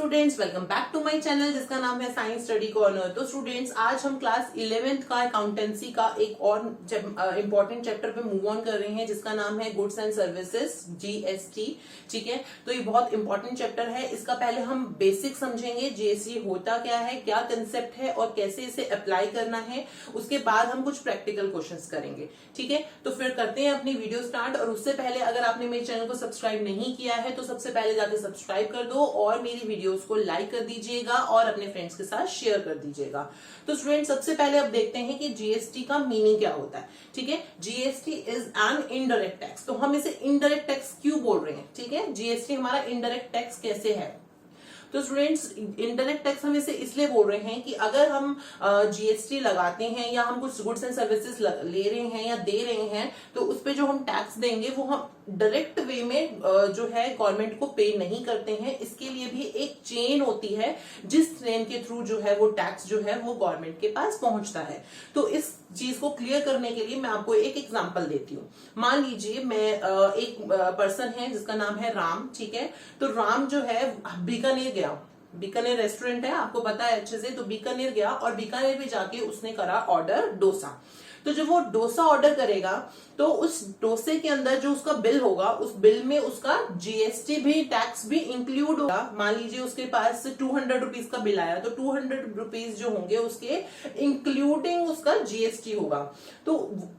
Students, welcome back to my channel जिसका नाम है साइंस स्टडी कॉर्नर। तो स्टूडेंट्स, आज हम क्लास 11th का अकाउंटेंसी का एक और इंपॉर्टेंट चैप्टर पे मूव ऑन कर रहे हैं जिसका नाम है गुड्स एंड सर्विसेज, जीएसटी। ठीक है, तो ये बहुत इंपॉर्टेंट चैप्टर है। इसका पहले हम बेसिक समझेंगे, जीएसटी होता क्या है, क्या कंसेप्ट है और कैसे इसे अप्लाई करना है। उसके बाद हम कुछ प्रैक्टिकल क्वेश्चंस करेंगे। ठीक है, तो फिर करते हैं अपनी वीडियो स्टार्ट। और उससे पहले अगर आपने मेरे चैनल को सब्सक्राइब नहीं किया है तो सबसे पहले जाके सब्सक्राइब कर दो और मेरी वीडियोस को लाइक कर दीजिएगा और अपने फ्रेंड्स के साथ शेयर कर दीजिएगा। तो स्टूडेंट, सबसे पहले अब देखते हैं कि जीएसटी का मीनिंग क्या होता है। ठीक है, GST is an indirect tax. तो हम इसे इनडायरेक्ट टैक्स क्यों बोल रहे हैं? ठीक है, जीएसटी हमारा इनडायरेक्ट टैक्स कैसे है? तो स्टूडेंट्स, इनडायरेक्ट टैक्स हम इसे इसलिए बोल रहे हैं कि अगर हम जीएसटी लगाते हैं या हम कुछ गुड्स एंड सर्विसेज ले रहे हैं या दे रहे हैं तो उस पे जो हम टैक्स देंगे वो हम डायरेक्ट वे में जो है गवर्नमेंट को पे नहीं करते हैं। इसके लिए भी एक चेन होती है जिस चेन के थ्रू जो है वो टैक्स जो है वो गवर्नमेंट के पास पहुंचता है। तो इस चीज को क्लियर करने के लिए मैं आपको एक एग्जांपल देती हूँ। मान लीजिए मैं एक पर्सन है जिसका नाम है राम। ठीक है, तो राम जो है बीकानेर गया। बीकानेर रेस्टोरेंट है, आपको पता है अच्छे से। तो बीकानेर गया और बीकानेर में जाके उसने करा ऑर्डर डोसा। तो जब वो डोसा ऑर्डर करेगा तो उस डोसे के अंदर जो उसका बिल होगा उस बिल में उसका जीएसटी भी, टैक्स भी इंक्लूड होगा। मान लीजिए उसके पास 200 रुपीज का बिल आया तो 200 रुपीज जो होंगे उसके इंक्लूडिंग उसका जीएसटी होगा। तो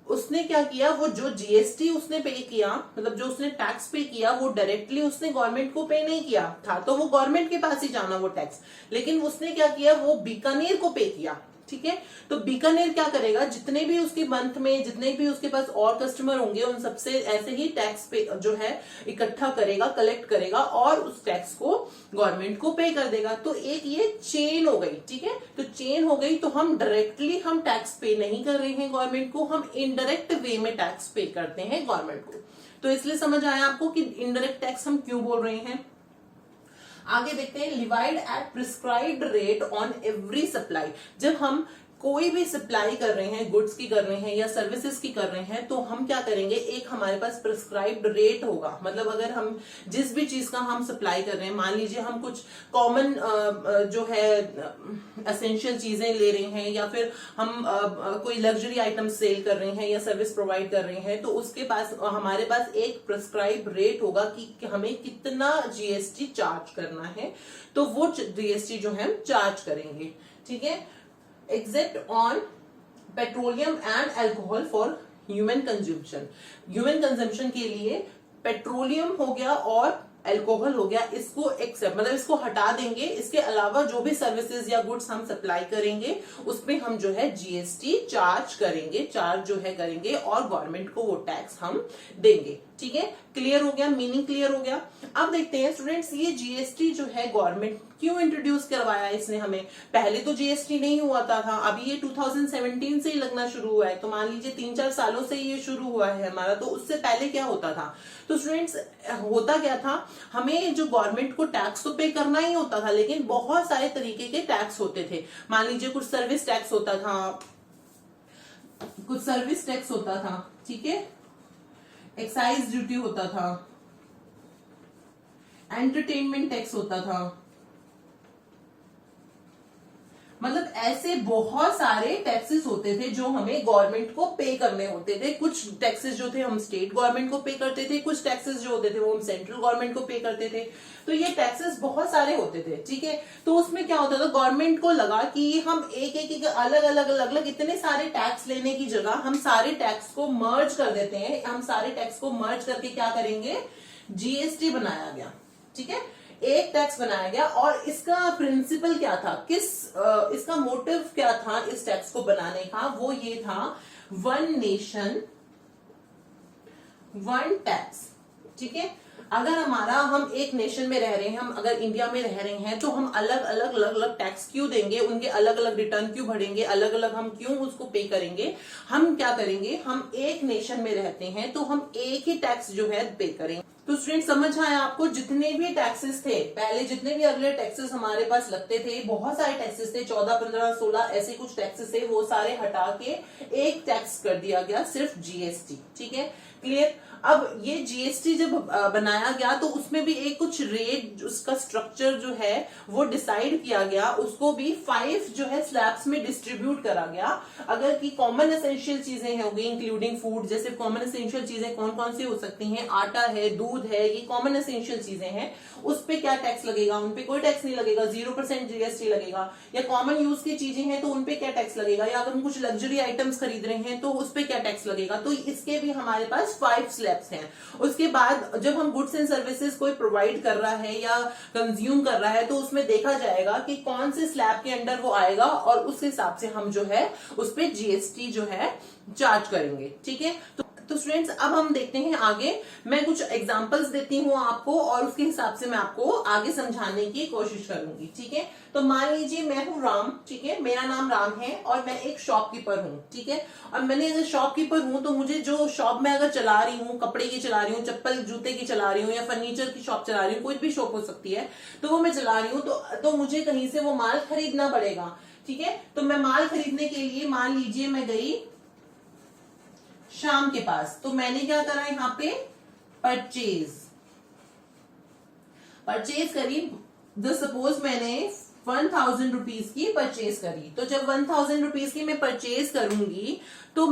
उसने क्या किया, वो जो जीएसटी उसने पे किया, मतलब जो उसने टैक्स पे किया, वो डायरेक्टली उसने गवर्नमेंट को पे नहीं किया था। तो वो गवर्नमेंट के पास ही जाना वो टैक्स, लेकिन उसने क्या किया, वो बीकानेर को पे किया। ठीक है, तो बीकानेर क्या करेगा, जितने भी उसके मंथ में जितने भी उसके पास और कस्टमर होंगे उन सबसे ऐसे ही टैक्स पे जो है इकट्ठा करेगा, कलेक्ट करेगा और उस टैक्स को गवर्नमेंट को पे कर देगा। तो एक ये चेन हो गई। ठीक है, तो चेन हो गई। तो हम डायरेक्टली हम टैक्स पे नहीं कर रहे हैं गवर्नमेंट को, हम इनडायरेक्ट वे में टैक्स पे करते हैं गवर्नमेंट को। तो इसलिए समझ आया आपको कि इनडायरेक्ट टैक्स हम क्यों बोल रहे हैं। आगे देखते हैं, levied at prescribed rate on every supply. जब हम कोई भी सप्लाई कर रहे हैं, गुड्स की कर रहे हैं या सर्विसेज की कर रहे हैं, तो हम क्या करेंगे, एक हमारे पास प्रिस्क्राइब्ड रेट होगा। मतलब अगर हम जिस भी चीज का हम सप्लाई कर रहे हैं, मान लीजिए हम कुछ कॉमन जो है एसेंशियल चीजें ले रहे हैं या फिर हम कोई लग्जरी आइटम सेल कर रहे हैं या सर्विस प्रोवाइड कर रहे हैं, तो उसके पास हमारे पास एक प्रिस्क्राइब रेट होगा कि हमें कितना जीएसटी चार्ज करना है। तो वो जीएसटी जो है हम चार्ज करेंगे। ठीक है, except on petroleum and alcohol for human consumption। Human consumption के लिए पेट्रोलियम हो गया और अल्कोहल हो गया, इसको एक्सेप्ट, मतलब इसको हटा देंगे। इसके अलावा जो भी सर्विसेज या गुड्स हम सप्लाई करेंगे उसमें हम जो है जीएसटी चार्ज करेंगे, चार्ज जो है करेंगे और गवर्नमेंट को वो टैक्स हम देंगे। ठीक है, क्लियर हो गया, मीनिंग क्लियर हो गया। अब देखते हैं स्टूडेंट्स, ये जीएसटी जो है गवर्नमेंट क्यों इंट्रोड्यूस करवाया इसने हमें। पहले तो जीएसटी नहीं हुआ था, अभी ये 2017 से ही लगना शुरू हुआ है। तो मान लीजिए 3-4 सालों से ये शुरू हुआ है हमारा। तो उससे पहले क्या होता था? तो स्टूडेंट्स, होता क्या था, हमें जो गवर्नमेंट को टैक्स तो पे करना ही होता था, लेकिन बहुत सारे तरीके के टैक्स होते थे। मान लीजिए कुछ सर्विस टैक्स होता था, कुछ सर्विस टैक्स होता था। ठीक है, एक्साइज ड्यूटी होता था, एंटरटेनमेंट टैक्स होता था। मतलब ऐसे बहुत सारे टैक्सेस होते थे जो हमें गवर्नमेंट को पे करने होते थे। कुछ टैक्सेस जो थे हम स्टेट गवर्नमेंट को पे करते थे, कुछ टैक्सेस जो होते थे वो हम सेंट्रल गवर्नमेंट को पे करते थे। तो ये टैक्सेस बहुत सारे होते थे। ठीक है, तो उसमें क्या होता था, गवर्नमेंट को लगा कि हम एक अलग अलग इतने सारे टैक्स लेने की जगह हम सारे टैक्स को मर्ज कर देते हैं। हम सारे टैक्स को मर्ज करके क्या करेंगे, जीएसटी बनाया गया। ठीक है, एक टैक्स बनाया गया। और इसका प्रिंसिपल क्या था, इसका मोटिव क्या था इस टैक्स को बनाने का, वो ये था, वन नेशन वन टैक्स। ठीक है, अगर हम एक नेशन में रह रहे हैं, हम अगर इंडिया में रह रहे हैं, तो हम अलग अलग टैक्स क्यों देंगे, उनके अलग अलग रिटर्न क्यों भरेंगे, अलग अलग हम क्यों उसको पे करेंगे। हम क्या करेंगे, हम एक नेशन में रहते हैं तो हम एक ही टैक्स जो है पे करेंगे। तो स्टूडेंट, समझ आया आपको, जितने भी टैक्सेस थे पहले, जितने भी अगले टैक्सेस हमारे पास लगते थे, बहुत सारे टैक्सेस थे, 14, 15, 16 ऐसे कुछ टैक्सेस थे, वो सारे हटा के एक टैक्स कर दिया गया, सिर्फ जीएसटी। ठीक है, क्लियर। अब ये जीएसटी जब बनाया गया तो उसमें भी एक कुछ रेट, उसका स्ट्रक्चर जो है वो डिसाइड किया गया, उसको भी 5 जो है स्लैब्स में डिस्ट्रीब्यूट करा गया। अगर की कॉमन एसेंशियल चीजें हो गई इंक्लूडिंग फूड, जैसे कॉमन एसेंशियल चीजें कौन कौन सी हो सकती हैं, आटा है, दूध है, ये कॉमन एसेंशियल चीजें हैं, उस पे क्या टैक्स लगेगा, उन पे कोई टैक्स नहीं लगेगा, 0% जीएसटी लगेगा। या कॉमन यूज की चीजें हैं तो उनपे क्या टैक्स लगेगा, या अगर हम कुछ लग्जरी आइटम्स खरीद रहे हैं तो उस पे क्या टैक्स लगेगा। तो इसके भी हमारे पास 5 स्लैब्स हैं। उसके बाद जब हम गुड्स एंड सर्विसेज कोई प्रोवाइड कर रहा है या कंज्यूम कर रहा है तो उसमें देखा जाएगा कि कौन से स्लैब के अंडर वो आएगा और उस हिसाब से हम जो है उस पे जीएसटी जो है चार्ज करेंगे। ठीक है, तो स्टूडेंट्स अब हम देखते हैं आगे। मैं कुछ एग्जांपल्स देती हूँ आपको और उसके हिसाब से मैं आपको आगे समझाने की कोशिश करूंगी। ठीक है, तो मान लीजिए मैं हूँ राम, ठीक है, मेरा नाम राम है और मैं एक शॉपकीपर हूँ। ठीक है, और मैंने अगर शॉपकीपर हूँ तो मुझे जो शॉप में अगर चला रही हूँ, कपड़े की चला रही हूँ, चप्पल जूते की चला रही हूँ, या फर्नीचर की शॉप चला रही हूँ, कोई भी शॉप हो सकती है, तो वो मैं चला रही हूँ तो मुझे कहीं से वो माल खरीदना पड़ेगा। ठीक है, तो मैं माल खरीदने के लिए मान लीजिए मैं गई शाम के पास, तो मैंने क्या करा यहाँ पे परचेज करी। सपोज मैंने 1000 रुपीज की परचेज करी, तो जब 1000 रुपीज की मैं परचेज करूंगी तो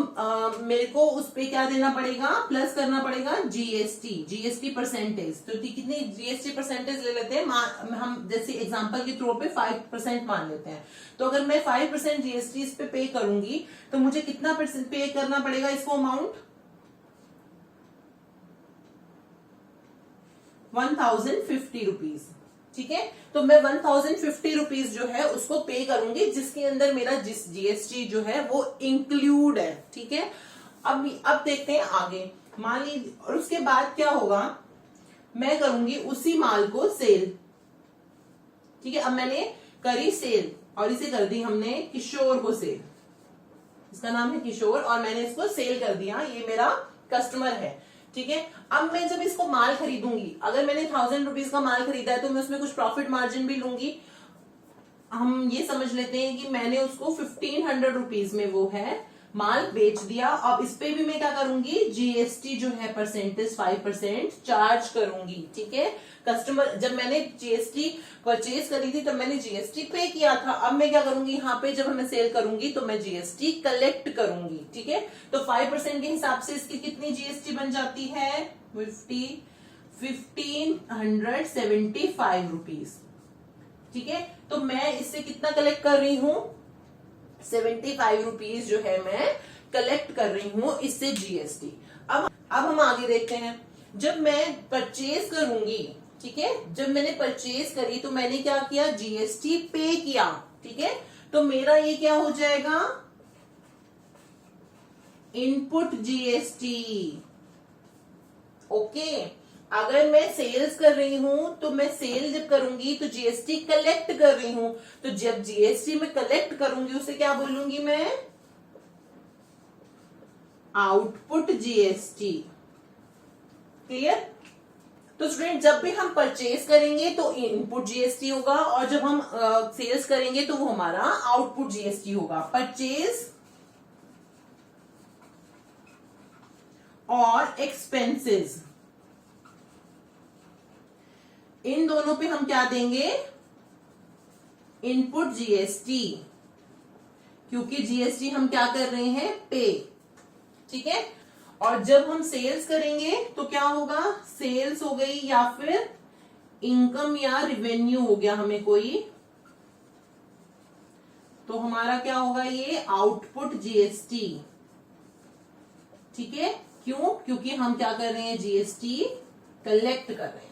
मेरे को उस पे क्या देना पड़ेगा, प्लस करना पड़ेगा जीएसटी परसेंटेज। तो कितनी जीएसटी परसेंटेज ले लेते हैं, हम जैसे एग्जांपल के तौर पे 5% मान लेते हैं। तो अगर मैं 5% जीएसटी इस पे पे करूंगी तो मुझे कितना परसेंट पे करना पड़ेगा इसको, अमाउंट 1050 रुपीज। ठीक है, तो मैं 1050 रुपीज जो है उसको पे करूंगी, जिसके अंदर मेरा जीएसटी जो है वो इंक्लूड है। ठीक है, अब देखते हैं आगे। मान लीजिए, और उसके बाद क्या होगा, मैं करूंगी उसी माल को सेल। ठीक है, अब मैंने करी सेल और इसे कर दी हमने किशोर को सेल, इसका नाम है किशोर और मैंने इसको सेल कर दिया, ये मेरा कस्टमर है। ठीक है, अब मैं जब इसको माल खरीदूंगी, अगर मैंने 1000 रुपीज का माल खरीदा है तो मैं उसमें कुछ प्रॉफिट मार्जिन भी लूंगी। हम ये समझ लेते हैं कि मैंने उसको 1500 रुपीज में वो है माल बेच दिया। अब इस पे भी मैं क्या करूंगी, जीएसटी जो है परसेंटेज 5% चार्ज करूंगी। ठीक है, कस्टमर, जब मैंने जीएसटी परचेज करी थी तब मैंने जीएसटी पे किया था। अब मैं क्या करूंगी, यहाँ पे जब मैं सेल करूंगी तो मैं जीएसटी कलेक्ट करूंगी। ठीक है, तो 5% के हिसाब से इसकी कितनी जीएसटी बन जाती है, 1575 रुपीज। ठीक है, तो मैं इससे कितना कलेक्ट कर रही हूं, 75 रुपीज जो है मैं कलेक्ट कर रही हूं इससे जीएसटी। अब हम आगे देखते हैं। जब मैं परचेज करूंगी, ठीक है, जब मैंने परचेज करी तो मैंने क्या किया, जीएसटी पे किया। ठीक है, तो मेरा ये क्या हो जाएगा, इनपुट जीएसटी। ओके, अगर मैं सेल्स कर रही हूं तो मैं सेल जब करूंगी तो जीएसटी कलेक्ट कर रही हूं, तो जब जीएसटी में कलेक्ट करूंगी उसे क्या बोलूंगी मैं, आउटपुट जीएसटी। क्लियर। तो स्टूडेंट, जब भी हम परचेज करेंगे तो इनपुट जीएसटी होगा और जब हम सेल्स करेंगे तो वो हमारा आउटपुट जीएसटी होगा। परचेज और एक्सपेंसेस, इन दोनों पे हम क्या देंगे, इनपुट जीएसटी, क्योंकि जीएसटी हम क्या कर रहे हैं, पे। ठीक है, और जब हम सेल्स करेंगे तो क्या होगा, सेल्स हो गई या फिर इनकम या रेवेन्यू हो गया हमें कोई, तो हमारा क्या होगा, ये आउटपुट जीएसटी। ठीक है, क्यों, क्योंकि हम क्या कर रहे हैं, जीएसटी कलेक्ट कर रहे हैं।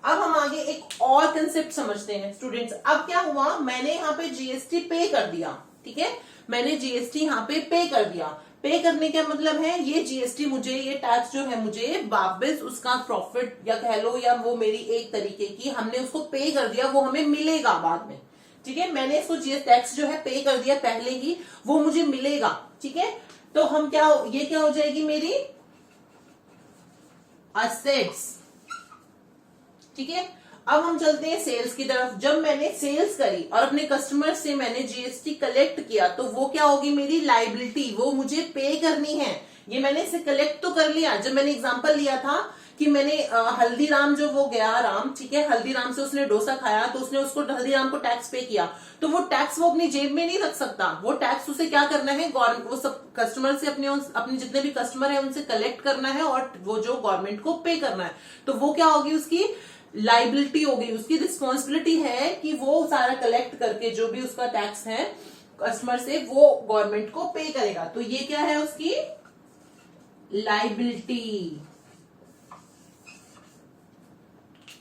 अब हम आगे एक और कंसेप्ट समझते हैं स्टूडेंट्स। अब क्या हुआ, मैंने यहाँ पे जीएसटी पे कर दिया। ठीक है, मैंने जीएसटी यहाँ पे कर दिया। पे करने का मतलब है ये जीएसटी मुझे, ये टैक्स जो है मुझे वापस उसका प्रॉफिट या कह लो, या वो मेरी एक तरीके की, हमने उसको पे कर दिया, वो हमें मिलेगा बाद में। ठीक है, मैंने इसको जीएसटी टैक्स जो है पे कर दिया पहले ही, वो मुझे मिलेगा। ठीक है, तो हम क्या, ये क्या हो जाएगी मेरी असेट्स। ठीक है, अब हम चलते हैं सेल्स की तरफ। जब मैंने सेल्स करी और अपने कस्टमर से मैंने जीएसटी कलेक्ट किया तो वो क्या होगी, मेरी लायबिलिटी, वो मुझे पे करनी है। ये मैंने इसे कलेक्ट तो कर लिया। जब मैंने एग्जांपल लिया था कि मैंने हल्दीराम जो वो गया राम, ठीक है, हल्दीराम से उसने डोसा खाया, तो उसने उसको हल्दीराम को टैक्स पे किया, तो वो टैक्स वो अपनी जेब में नहीं रख सकता, वो टैक्स उसे क्या करना है, गवर्नमेंट, वो सब कस्टमर से अपने जितने भी कस्टमर है उनसे कलेक्ट करना है और वो जो गवर्नमेंट को पे करना है। तो वो क्या होगी, उसकी लाइबिलिटी होगी, उसकी रिस्पॉन्सिबिलिटी है कि वो सारा कलेक्ट करके जो भी उसका टैक्स है कस्टमर से वो गवर्नमेंट को पे करेगा। तो ये क्या है, उसकी लाइबिलिटी।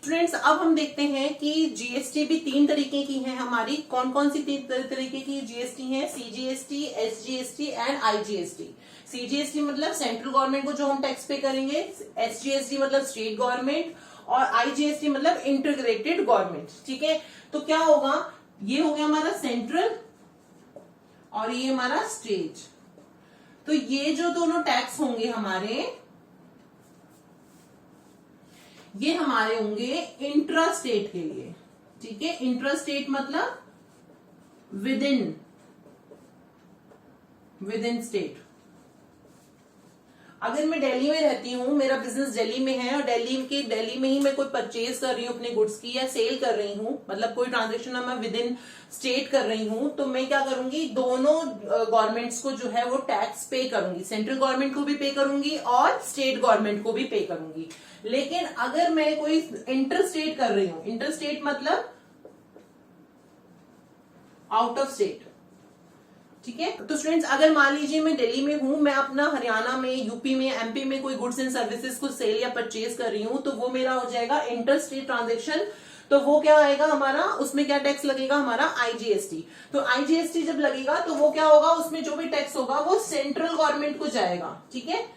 फ्रेंड्स अब हम देखते हैं कि जीएसटी भी 3 तरीके की है हमारी। कौन कौन सी 3 तरीके की जीएसटी है? CGST, SGST and IGST. CGST मतलब सेंट्रल गवर्नमेंट को जो हम टैक्स पे करेंगे, एसजीएसटी मतलब स्टेट गवर्नमेंट, और आईजीएसटी मतलब इंटीग्रेटेड गवर्नमेंट। ठीक है, तो क्या होगा, ये हो गया हमारा सेंट्रल और ये हमारा स्टेट। तो ये जो दोनों टैक्स होंगे हमारे, ये हमारे होंगे इंट्रा स्टेट के लिए। ठीक है, इंट्रा स्टेट मतलब विद इन स्टेट। अगर मैं दिल्ली में रहती हूँ, मेरा बिजनेस दिल्ली में है और दिल्ली में ही मैं कोई परचेज कर रही हूँ अपने गुड्स की या सेल कर रही हूँ, मतलब कोई ट्रांजेक्शन मैं विद इन स्टेट कर रही हूँ, तो मैं क्या करूंगी, दोनों गवर्नमेंट्स को जो है वो टैक्स पे करूंगी, सेंट्रल गवर्नमेंट को भी पे करूंगी और स्टेट गवर्नमेंट को भी पे करूंगी। लेकिन अगर मैं कोई इंटर स्टेट कर रही हूँ, इंटर स्टेट मतलब आउट ऑफ स्टेट। ठीक है, तो स्टूडेंट्स अगर मान लीजिए मैं दिल्ली में हूं, मैं अपना हरियाणा में, यूपी में, एमपी में कोई गुड्स एंड सर्विसेज को सेल या परचेज कर रही हूं, तो वो मेरा हो जाएगा इंटर स्टेट ट्रांजेक्शन। तो वो क्या आएगा हमारा, उसमें क्या टैक्स लगेगा हमारा, आईजीएसटी। तो आईजीएसटी जब लगेगा तो वो क्या होगा, उसमें जो भी टैक्स होगा वो सेंट्रल गवर्नमेंट को जाएगा। ठीक है,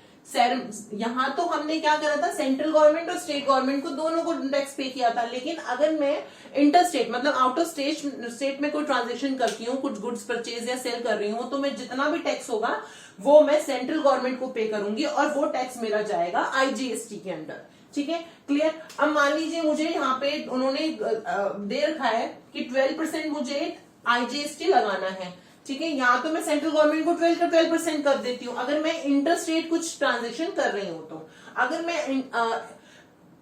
यहां तो हमने क्या करा था, सेंट्रल गवर्नमेंट और स्टेट गवर्नमेंट को दोनों को टैक्स पे किया था। लेकिन अगर मैं इंटर स्टेट मतलब आउट ऑफ स्टेट में कोई ट्रांजेक्शन करती हूँ, कुछ गुड्स परचेज या सेल कर रही हूँ, तो मैं जितना भी टैक्स होगा वो मैं सेंट्रल गवर्नमेंट को पे करूंगी और वो टैक्स मेरा जाएगा आईजीएसटी के अंदर। ठीक है, क्लियर। अब मान लीजिए मुझे यहाँ पे उन्होंने दे रखा है कि 12% मुझे आईजीएसटी लगाना है। ठीक है, यहाँ तो मैं सेंट्रल गवर्नमेंट को 12% कर देती हूँ। अगर मैं इंटर स्टेट कुछ ट्रांजेक्शन कर रही हूँ, तो अगर मैं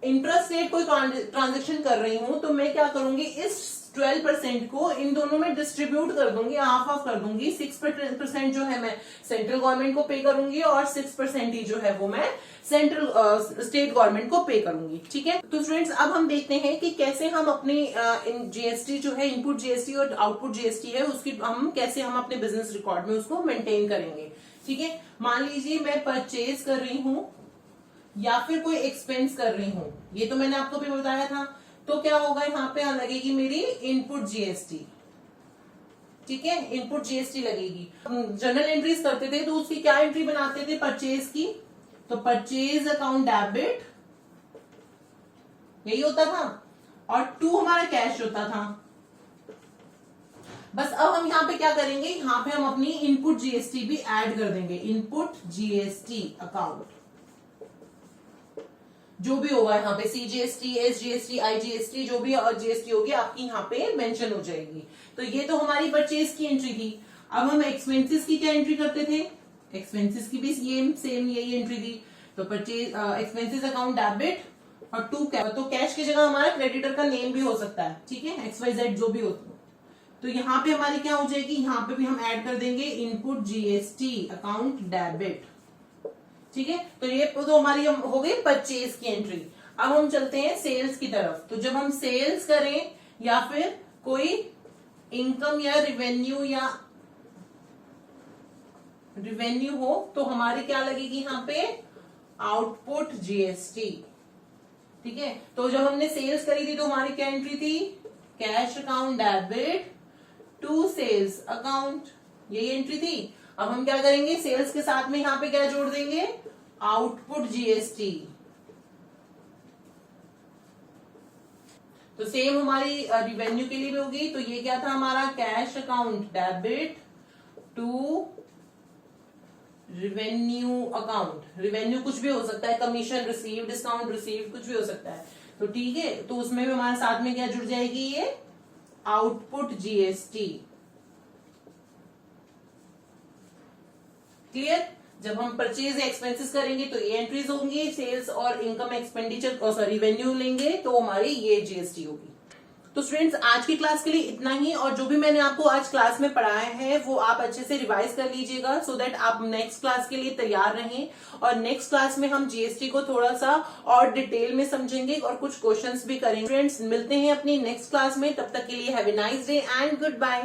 इंट्रा स्टेट कोई ट्रांजेक्शन कर रही हूँ, तो मैं क्या करूंगी, इस 12% को इन दोनों में डिस्ट्रीब्यूट कर दूंगी, हाफ हाफ कर दूंगी। 6% जो है मैं सेंट्रल गवर्नमेंट को पे करूंगी और 6% ही जो है वो मैं स्टेट गवर्नमेंट को पे करूंगी। ठीक है, तो स्टूडेंट्स अब हम देखते हैं कि कैसे हम अपनी जीएसटी जो है, इनपुट जीएसटी और आउटपुट जीएसटी है, उसकी हम अपने बिजनेस रिकॉर्ड में उसको मेंटेन करेंगे। ठीक है, मान लीजिए मैं परचेज कर रही हूँ या फिर कोई एक्सपेंस कर रही हूँ, ये तो मैंने आपको भी बताया था। तो क्या होगा, यहाँ पे लगेगी मेरी इनपुट जीएसटी। ठीक है, इनपुट जीएसटी लगेगी। जर्नल एंट्रीज करते थे तो उसकी क्या एंट्री बनाते थे, परचेज की, तो परचेज अकाउंट डेबिट, यही होता था, और 2 हमारा कैश होता था। बस अब हम यहाँ पे क्या करेंगे, यहाँ पे हम अपनी इनपुट जीएसटी भी ऐड कर देंगे, इनपुट जीएसटी अकाउंट जो भी होगा यहाँ पे, सीजीएसटी, एसजीएसटी, आईजीएसटी, जो भी जीएसटी होगी आपकी यहाँ पे मेंशन हो जाएगी। तो ये तो हमारी परचेज की एंट्री थी। अब हम एक्सपेंसेस की क्या एंट्री करते थे, एक्सपेंसेस की भी ये सेम यही एंट्री थी। तो परचेज एक्सपेंसेस अकाउंट डेबिट और 2 तो कैश की जगह हमारा क्रेडिटर का नेम भी हो सकता है। ठीक है, XYZ जो भी हो। तो यहाँ पे हमारी क्या हो जाएगी, यहाँ पे भी हम ऐड कर देंगे इनपुट जीएसटी अकाउंट डेबिट। ठीक है, तो ये तो हमारी हो गई परचेज की एंट्री। अब हम चलते हैं सेल्स की तरफ। तो जब हम सेल्स करें या फिर कोई इनकम या रिवेन्यू हो, तो हमारी क्या लगेगी यहाँ पे, आउटपुट जीएसटी। ठीक है, तो जब हमने सेल्स करी थी तो हमारी क्या एंट्री थी, cash account debit to sales account, यही एंट्री थी। अब हम क्या करेंगे, सेल्स के साथ में यहाँ पे क्या जोड़ देंगे, आउटपुट जीएसटी। तो सेम हमारी रिवेन्यू के लिए भी होगी। तो ये क्या था हमारा, cash account debit to revenue account. Revenue कुछ भी हो सकता है, कमीशन रिसीव, डिस्काउंट रिसीव, कुछ भी हो सकता है। तो ठीक है, तो उसमें भी हमारे साथ में क्या जुड़ जाएगी, ये आउटपुट जीएसटी। क्लियर। जब हम परचेज एक्सपेंसेस करेंगे तो ये एंट्रीज होंगी, सेल्स और इनकम एक्सपेंडिचर रेवेन्यू लेंगे तो हमारी ये जीएसटी होगी। तो स्टूडेंट्स आज की क्लास के लिए इतना ही, और जो भी मैंने आपको आज क्लास में पढ़ाया है वो आप अच्छे से रिवाइज कर लीजिएगा सो दैट आप नेक्स्ट क्लास के लिए तैयार रहें। और नेक्स्ट क्लास में हम जीएसटी को थोड़ा सा और डिटेल में समझेंगे और कुछ क्वेश्चंस भी करेंगे। फ्रेंड्स मिलते हैं अपनी नेक्स्ट क्लास में, तब तक के लिए have a nice day and good bye.